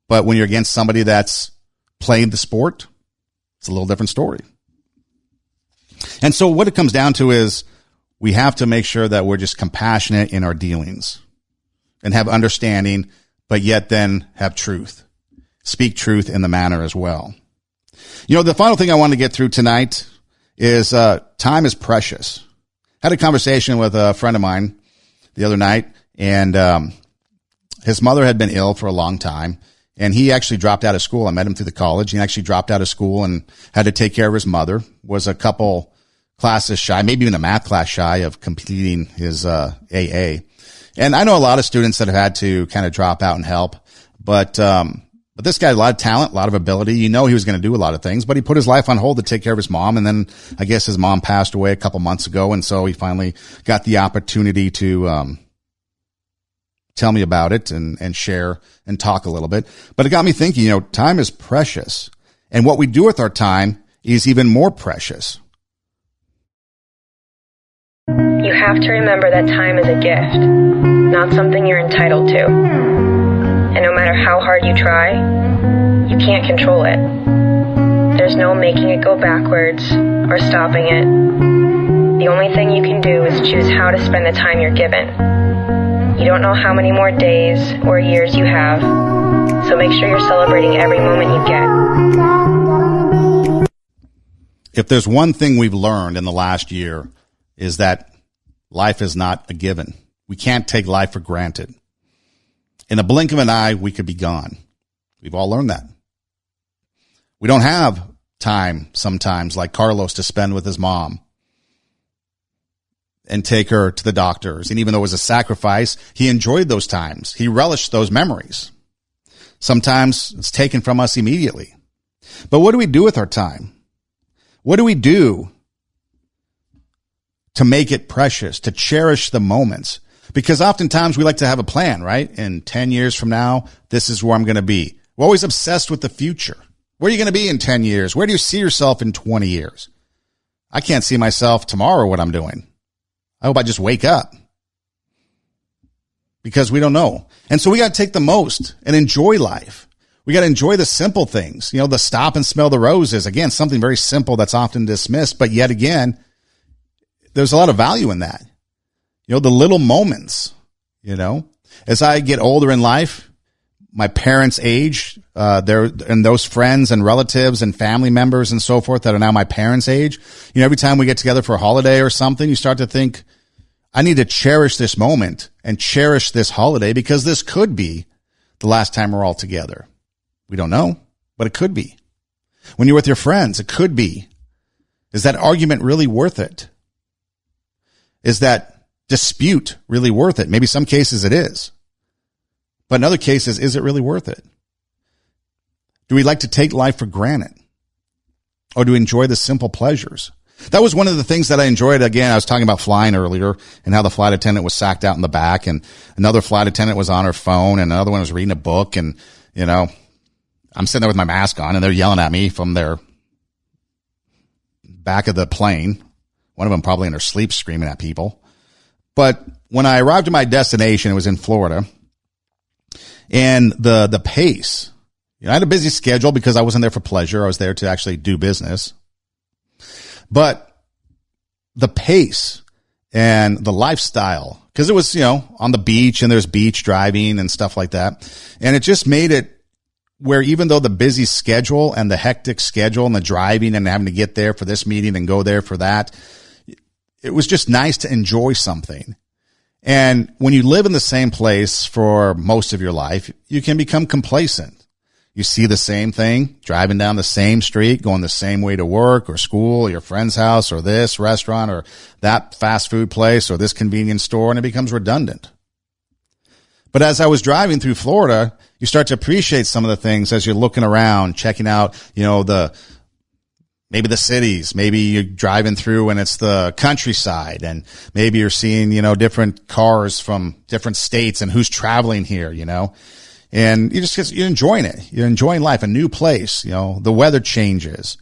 But when you're against somebody that's playing the sport, it's a little different story. And so what it comes down to is we have to make sure that we're just compassionate in our dealings and have understanding, but yet then have truth. Speak truth in the manner as well. You know, the final thing I want to get through tonight is time is precious. I had a conversation with a friend of mine the other night, and his mother had been ill for a long time, and he actually dropped out of school. I met him through the college. He actually dropped out of school and had to take care of his mother, was a couple classes shy, maybe even a math class shy of completing his AA. And I know a lot of students that have had to kind of drop out and help, but this guy had a lot of talent, a lot of ability. You know, he was going to do a lot of things, but he put his life on hold to take care of his mom. And then I guess his mom passed away a couple months ago. And so he finally got the opportunity to, tell me about it and share and talk a little bit. But it got me thinking, you know, time is precious, and what we do with our time is even more precious. You have to remember that time is a gift, not something you're entitled to. And no matter how hard you try, you can't control it. There's no making it go backwards or stopping it. The only thing you can do is choose how to spend the time you're given. You don't know how many more days or years you have, so make sure you're celebrating every moment you get. If there's one thing we've learned in the last year is that life is not a given. We can't take life for granted. In a blink of an eye, we could be gone. We've all learned that. We don't have time sometimes like Carlos to spend with his mom and take her to the doctors. And even though it was a sacrifice, he enjoyed those times. He relished those memories. Sometimes it's taken from us immediately. But what do we do with our time? What do we do to make it precious, to cherish the moments? Because oftentimes we like to have a plan, right? In 10 years from now, this is where I'm going to be. We're always obsessed with the future. Where are you going to be in 10 years? Where do you see yourself in 20 years? I can't see myself tomorrow what I'm doing. I hope I just wake up. Because we don't know. And so we got to take the most and enjoy life. We got to enjoy the simple things. You know, the stop and smell the roses. Again, something very simple that's often dismissed. But yet again, there's a lot of value in that. You know, the little moments, you know. As I get older in life, my parents' age, and those friends and relatives and family members and so forth that are now my parents' age, you know, every time we get together for a holiday or something, you start to think, I need to cherish this moment and cherish this holiday because this could be the last time we're all together. We don't know, but it could be. When you're with your friends, it could be. Is that argument really worth it? Is that dispute really worth it? Maybe some cases it is. But in other cases, is it really worth it? Do we like to take life for granted? Or do we enjoy the simple pleasures? That was one of the things that I enjoyed. Again, I was talking about flying earlier and how the flight attendant was sacked out in the back and another flight attendant was on her phone and another one was reading a book. And, you know, I'm sitting there with my mask on and they're yelling at me from their back of the plane. One of them probably in her sleep screaming at people. But when I arrived at my destination, it was in Florida. And the pace, you know, I had a busy schedule because I wasn't there for pleasure. I was there to actually do business. But the pace and the lifestyle, because it was, you know, on the beach and there's beach driving and stuff like that. And it just made it where even though the busy schedule and the hectic schedule and the driving and having to get there for this meeting and go there for that, it was just nice to enjoy something. And when you live in the same place for most of your life, you can become complacent. You see the same thing, driving down the same street, going the same way to work or school or your friend's house or this restaurant or that fast food place or this convenience store, and it becomes redundant. But as I was driving through Florida, you start to appreciate some of the things as you're looking around, checking out, you know, maybe the cities, maybe you're driving through and it's the countryside and maybe you're seeing, you know, different cars from different states and who's traveling here, you know, and you're enjoying it. You're enjoying life, a new place, you know, the weather changes,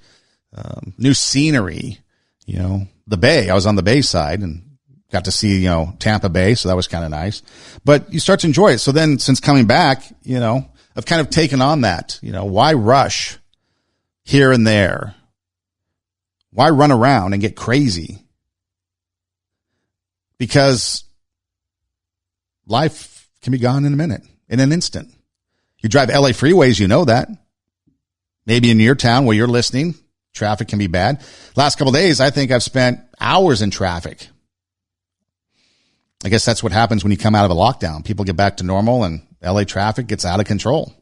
new scenery, you know, the Bay. I was on the Bay side and got to see, you know, Tampa Bay. So that was kind of nice, but you start to enjoy it. So then since coming back, you know, I've kind of taken on that, you know, why rush here and there? Why run around and get crazy? Because life can be gone in a minute, in an instant. You drive LA freeways, you know that. Maybe in your town where you're listening, traffic can be bad. Last couple of days, I think I've spent hours in traffic. I guess that's what happens when you come out of a lockdown. People get back to normal and LA traffic gets out of control.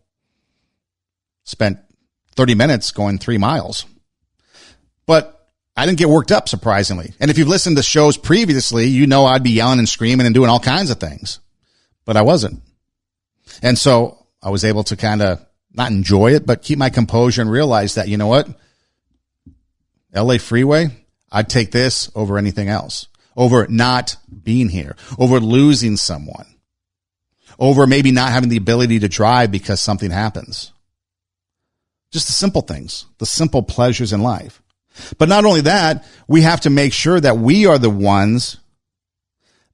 Spent 30 minutes going 3 miles. But I didn't get worked up, surprisingly. And if you've listened to shows previously, you know I'd be yelling and screaming and doing all kinds of things. But I wasn't. And so I was able to kind of not enjoy it, but keep my composure and realize that, you know what? LA freeway, I'd take this over anything else. Over not being here. Over losing someone. Over maybe not having the ability to drive because something happens. Just the simple things. The simple pleasures in life. But not only that, we have to make sure that we are the ones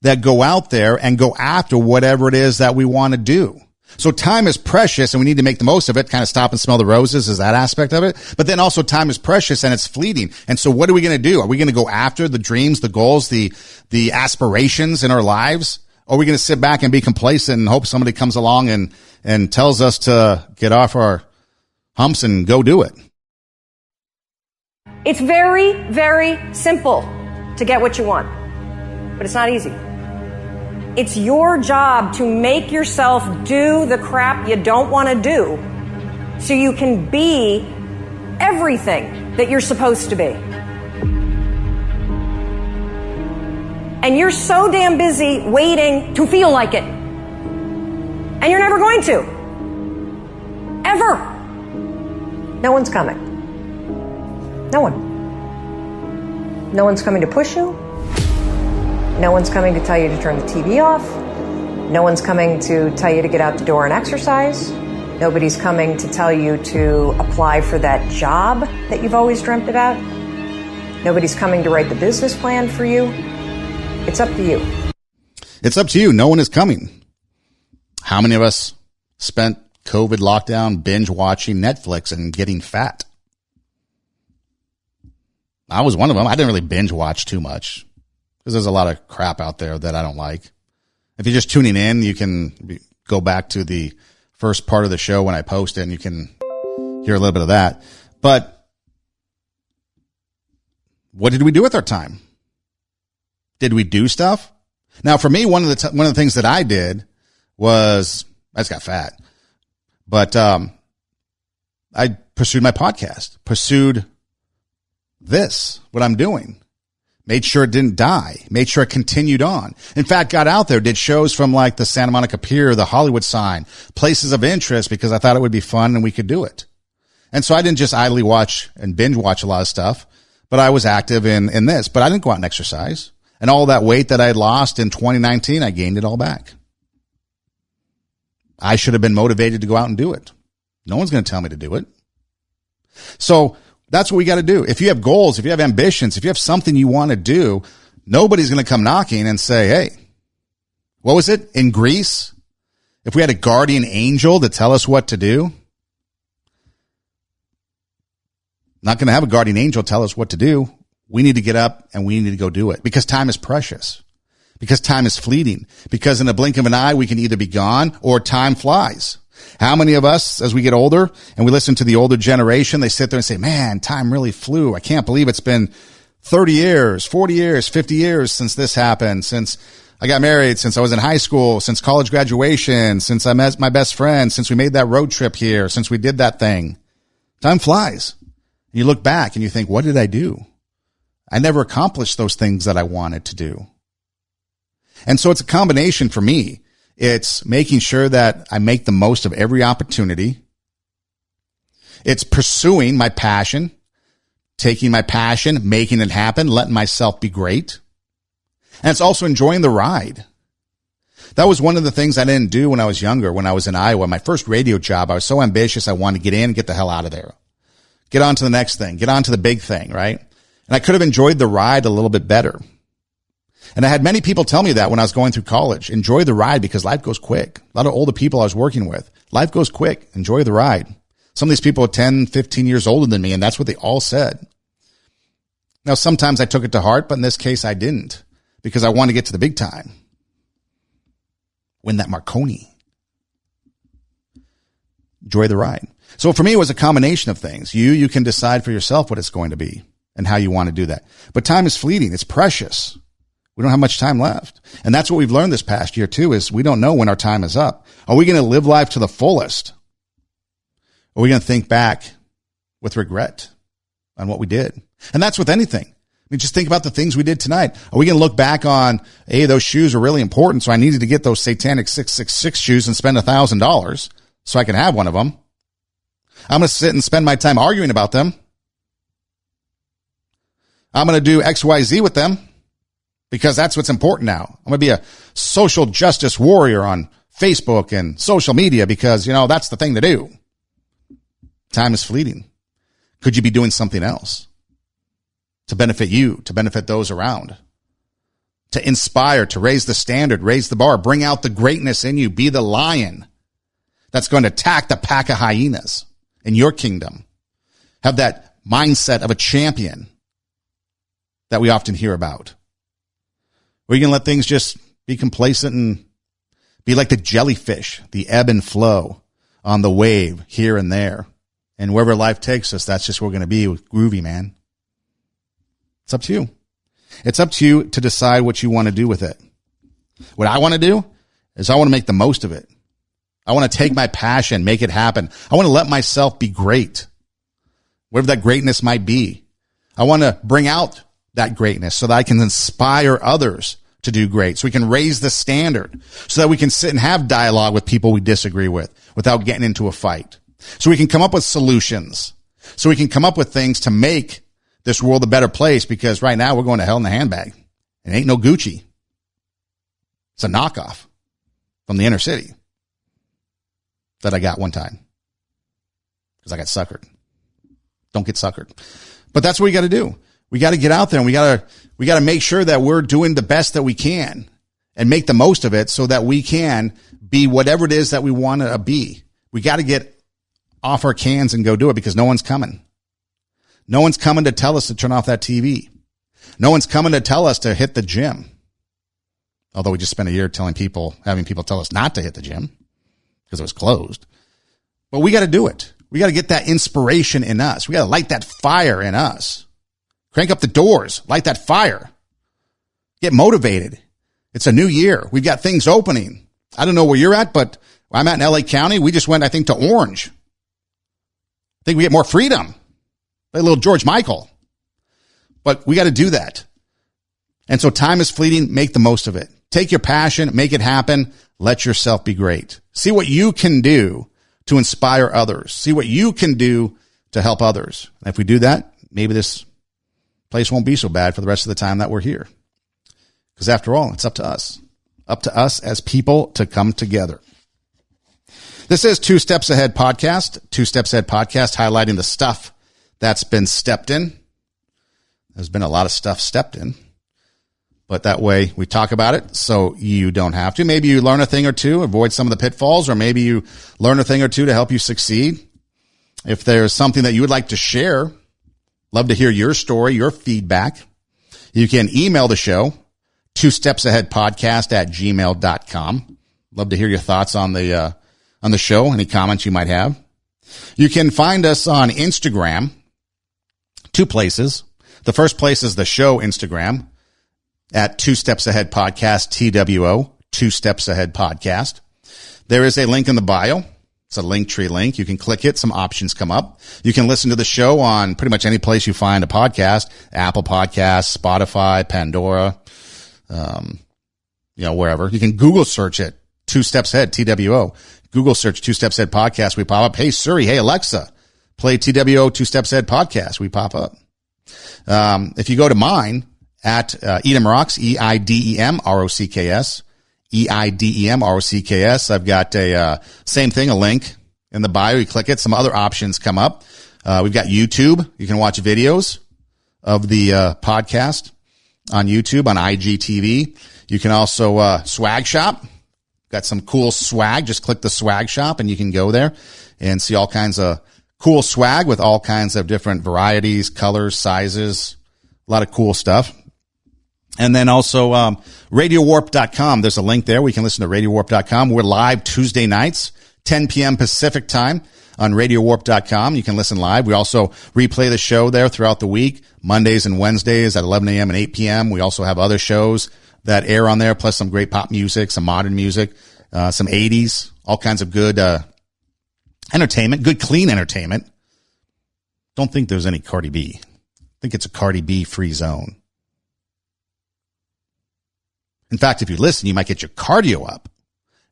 that go out there and go after whatever it is that we want to do. So time is precious and we need to make the most of it, kind of stop and smell the roses is that aspect of it. But then also time is precious and it's fleeting. And so what are we going to do? Are we going to go after the dreams, the goals, the aspirations in our lives? Or are we going to sit back and be complacent and hope somebody comes along and tells us to get off our humps and go do it? It's very, very simple to get what you want, but it's not easy. It's your job to make yourself do the crap you don't want to do so you can be everything that you're supposed to be. And you're so damn busy waiting to feel like it. And you're never going to. Ever. No one's coming. No one. No one's coming to push you. No one's coming to tell you to turn the TV off. No one's coming to tell you to get out the door and exercise. Nobody's coming to tell you to apply for that job that you've always dreamt about. Nobody's coming to write the business plan for you. It's up to you. It's up to you. No one is coming. How many of us spent COVID lockdown binge watching Netflix and getting fat? I was one of them. I didn't really binge watch too much because there's a lot of crap out there that I don't like. If you're just tuning in, you can go back to the first part of the show when I post it and you can hear a little bit of that. But what did we do with our time? Did we do stuff? Now, for me, one of the things that I did was I just got fat, but I pursued my podcast, pursued what I'm doing, made sure it didn't die, made sure it continued on. In fact, got out there, did shows from like the Santa Monica Pier, the Hollywood sign, places of interest because I thought it would be fun and we could do it. And so I didn't just idly watch and binge watch a lot of stuff, but I was active in this, but I didn't go out and exercise. And all that weight that I had lost in 2019, I gained it all back. I should have been motivated to go out and do it. No one's going to tell me to do it. So that's what we got to do. If you have goals, if you have ambitions, if you have something you want to do, nobody's going to come knocking and say, hey, what was it in Greece? If we had a guardian angel to tell us what to do, not going to have a guardian angel tell us what to do. We need to get up and we need to go do it because time is precious, because time is fleeting, because in the blink of an eye, we can either be gone or time flies. How many of us, as we get older and we listen to the older generation, they sit there and say, man, time really flew. I can't believe it's been 30 years, 40 years, 50 years since this happened, since I got married, since I was in high school, since college graduation, since I met my best friend, since we made that road trip here, since we did that thing. Time flies. You look back and you think, what did I do? I never accomplished those things that I wanted to do. And so it's a combination for me. It's making sure that I make the most of every opportunity. It's pursuing my passion, taking my passion, making it happen, letting myself be great. And it's also enjoying the ride. That was one of the things I didn't do when I was younger, when I was in Iowa. My first radio job, I was so ambitious, I wanted to get in and get the hell out of there. Get on to the next thing, get on to the big thing, right? And I could have enjoyed the ride a little bit better. And I had many people tell me that when I was going through college. Enjoy the ride because life goes quick. A lot of older people I was working with. Life goes quick. Enjoy the ride. Some of these people are 10, 15 years older than me, and that's what they all said. Now, sometimes I took it to heart, but in this case, I didn't because I wanted to get to the big time. Win that Marconi. Enjoy the ride. So for me, it was a combination of things. You can decide for yourself what it's going to be and how you want to do that. But time is fleeting. It's precious. We don't have much time left. And that's what we've learned this past year too, is we don't know when our time is up. Are we going to live life to the fullest? Or are we going to think back with regret on what we did? And that's with anything. I mean, just think about the things we did tonight. Are we going to look back on, hey, those shoes are really important, so I needed to get those satanic 666 shoes and spend $1,000 so I can have one of them? I'm going to sit and spend my time arguing about them. I'm going to do XYZ with them because that's what's important now. I'm going to be a social justice warrior on Facebook and social media because, that's the thing to do. Time is fleeting. Could you be doing something else to benefit you, to benefit those around? to inspire, to raise the standard, raise the bar, bring out the greatness in you, be the lion that's going to attack the pack of hyenas in your kingdom. Have that mindset of a champion that we often hear about. Or you can let things just be complacent and be like the jellyfish, the ebb and flow on the wave here and there. And wherever life takes us, that's just where we're going to be with groovy, man. It's up to you. It's up to you to decide what you want to do with it. What I want to do is I want to make the most of it. I want to take my passion, make it happen. I want to let myself be great, whatever that greatness might be. I want to bring out that greatness so that I can inspire others to do great, so we can raise the standard, so that we can sit and have dialogue with people we disagree with without getting into a fight, so we can come up with solutions, so we can come up with things to make this world a better place, because right now we're going to hell in the handbag. It ain't no Gucci. It's a knockoff from the inner city that I got one time because I got suckered. Don't get suckered. But that's what we got to do. We got to get out there and we got to make sure that we're doing the best that we can and make the most of it so that we can be whatever it is that we want to be. We got to get off our cans and go do it, because no one's coming. No one's coming to tell us to turn off that TV. No one's coming to tell us to hit the gym. Although we just spent a year having people tell us not to hit the gym because it was closed. But we got to do it. We got to get that inspiration in us. We got to light that fire in us. Crank up the doors. Light that fire. Get motivated. It's a new year. We've got things opening. I don't know where you're at, but I'm at in LA County. We just went, I think, to orange. I think we get more freedom. Like a little George Michael. But we got to do that. And so time is fleeting. Make the most of it. Take your passion. Make it happen. Let yourself be great. See what you can do to inspire others. See what you can do to help others. And if we do that, maybe this place won't be so bad for the rest of the time that we're here. Because after all, it's up to us. Up to us as people to come together. This is 2 Steps Ahead Podcast. 2 Steps Ahead Podcast, highlighting the stuff that's been stepped in. There's been a lot of stuff stepped in. But that way we talk about it so you don't have to. Maybe you learn a thing or two, avoid some of the pitfalls, or maybe you learn a thing or two to help you succeed. If there's something that you would like to share, love to hear your story, your feedback. You can email the show, 2stepsaheadpodcast@gmail.com. Love to hear your thoughts on the show, any comments you might have. You can find us on Instagram, 2 places. The first place is the show Instagram at 2 Steps Ahead Podcast, TWO, 2 Steps Ahead Podcast. There is a link in the bio. It's a Linktree link. You can click it. Some options come up. You can listen to the show on pretty much any place you find a podcast, Apple Podcasts, Spotify, Pandora, wherever. You can Google search it, 2 Steps Ahead, TWO. Google search 2 Steps Ahead Podcast. We pop up. Hey, Siri. Hey, Alexa, play TWO 2 Steps Ahead Podcast. We pop up. If you go to mine, at Edem Rocks, EIDEMROCKS, EIDEMROCKS. I've got a same thing, a link in the bio. You click it. Some other options come up. We've got YouTube. You can watch videos of the podcast on YouTube, on IGTV. You can also swag shop. Got some cool swag. Just click the swag shop and you can go there and see all kinds of cool swag with all kinds of different varieties, colors, sizes, a lot of cool stuff. And then also RadioWarp.com. There's a link there. We can listen to RadioWarp.com. We're live Tuesday nights, 10 p.m. Pacific time on RadioWarp.com. You can listen live. We also replay the show there throughout the week, Mondays and Wednesdays at 11 a.m. and 8 p.m. We also have other shows that air on there, plus some great pop music, some modern music, some 80s, all kinds of good entertainment, good clean entertainment. Don't think there's any Cardi B. I think it's a Cardi B free zone. In fact, if you listen, you might get your cardio up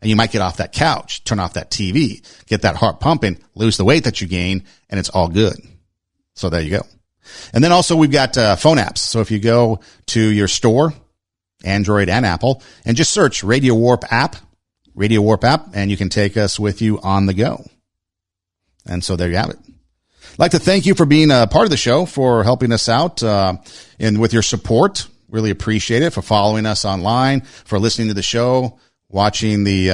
and you might get off that couch, turn off that TV, get that heart pumping, lose the weight that you gain, and it's all good. So there you go. And then also we've got phone apps. So if you go to your store, Android and Apple, and just search Radio Warp app, and you can take us with you on the go. And so there you have it. I'd like to thank you for being a part of the show, for helping us out and with your support. Really appreciate it, for following us online, for listening to the show, watching the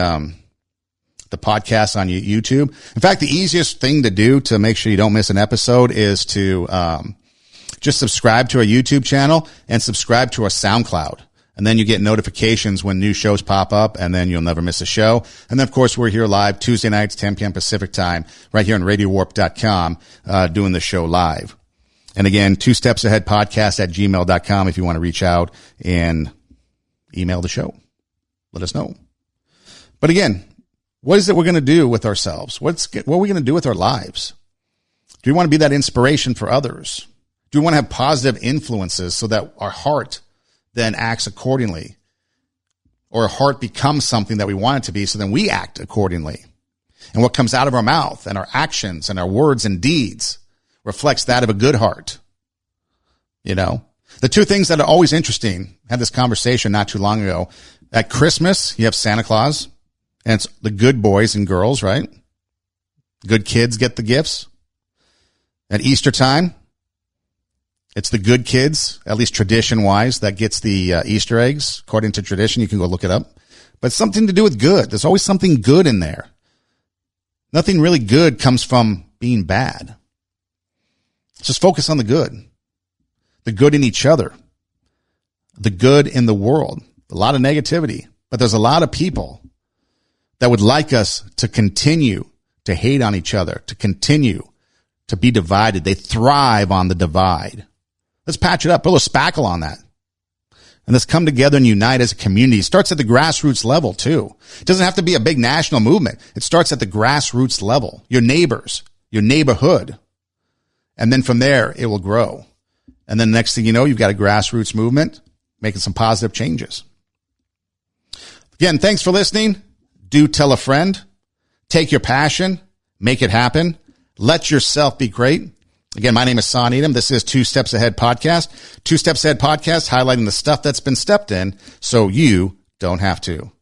podcast on YouTube. In fact, the easiest thing to do to make sure you don't miss an episode is to just subscribe to our YouTube channel and subscribe to our SoundCloud. And then you get notifications when new shows pop up, and then you'll never miss a show. And then, of course, we're here live Tuesday nights, 10 p.m. Pacific time, right here on RadioWarp.com, doing the show live. And again, 2stepsaheadpodcast@gmail.com if you want to reach out and email the show. Let us know. But again, what is it we're going to do with ourselves? What are we going to do with our lives? Do we want to be that inspiration for others? Do we want to have positive influences so that our heart then acts accordingly, or our heart becomes something that we want it to be, so then we act accordingly? And what comes out of our mouth and our actions and our words and deeds reflects that of a good heart. You know, the two things that are always interesting, I had this conversation not too long ago. At Christmas, you have Santa Claus, and it's the good boys and girls, right? Good kids get the gifts. At Easter time, it's the good kids, at least tradition-wise, that gets the Easter eggs. According to tradition, you can go look it up. But it's something to do with good. There's always something good in there. Nothing really good comes from being bad. Just focus on the good in each other, the good in the world. A lot of negativity, but there's a lot of people that would like us to continue to hate on each other, to continue to be divided. They thrive on the divide. Let's patch it up. Put a little spackle on that. And let's come together and unite as a community. It starts at the grassroots level, too. It doesn't have to be a big national movement. It starts at the grassroots level. Your neighbors, your neighborhood. And then from there, it will grow. And then the next thing you know, you've got a grassroots movement making some positive changes. Again, thanks for listening. Do tell a friend. Take your passion. Make it happen. Let yourself be great. Again, my name is Son Edom. This is 2 Steps Ahead Podcast. 2 Steps Ahead Podcast, highlighting the stuff that's been stepped in so you don't have to.